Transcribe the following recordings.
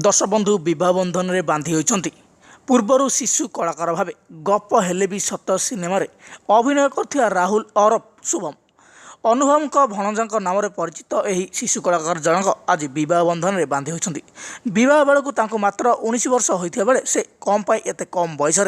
दर्शक बंधु विवाह बंधन में बांधि होती पूर्वर शिशु कलाकार भाव गप हेले भी सत सिनेमा अभिनय कर राहुल अरफ शुभम अनुभव भणजा नाम परिचित यही शिशु कलाकार जनक आज बह बंधन में बांधि होती बह बेलू मात्र 19 वर्ष होता बेले से कम एत कम बयस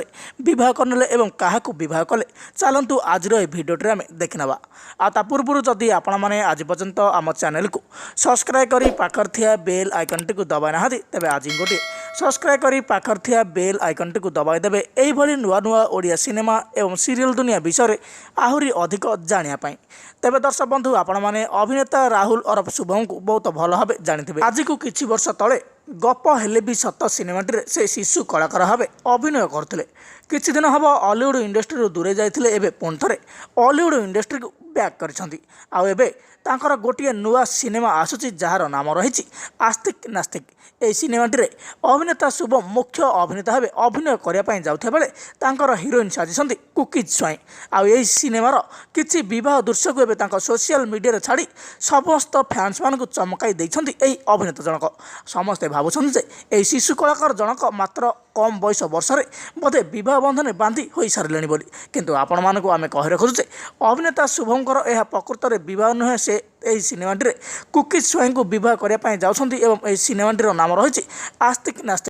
बह करने और क्या बह कले चलतु आज भिडियोटे आम देखना आ पूर्व जदि आपण मैंने आज पर्यंत आम चैनल को सब्सक्राइब कर पाखर थिया बेल आइकन टी दबाई ना तेज आज गोटे सब्सक्राइब कर पाखर थिया बेल आइकन टी दबाई देवे यही नुआ नुआ ओडिया सिनेमा एवं सीरियल दुनिया विषय आहरी अधिक जानापी तेज दर्शक बंधु आपण मैंने अभिनेता राहुल अरफ शुभम को बहुत भल भाव जानी आज को किछि वर्ष तले गप हेले भी सत सिनेमाटी से शिशु कलाकार भाव अभिनय करते किछि दिन हम हॉलीवुड इंडस्ट्री दूरे जाते एवं पुणी थे हॉलीवुड इंडस्ट्री को बैक कर गोटे नुआ सिनेमा आसूची जार नाम रही आस्तिक नास्तिक यही सिनेमाटी अभिनेता शुभम मुख्य अभिनेता भाव अभिनय करने जाउथा बेले तांकर हिरोइन साजिशंती कुकी स्वाई आई सिनेमार किछि विवाह दृश्य को एवं सोशल मीडिया छाड़ी समस्त फैंस मान चमकाई देइछंती एही अभिनेता जनक समस्ते भावुछंती जे एही शिशु कलाकार जनक मात्र कम बयस वर्ष बोधे बह बंधन बांधि हो सारे बोली किंतु आपण मानक आम कही रखुचे अभिनेता शुभमकर यह प्रकृत में बह नुहे से यही सिनेमाटी कुकी स्वाई को बह करने जाऊँगी और यही सिनेमाटीर नाम रही आस्तिक नास्तिक।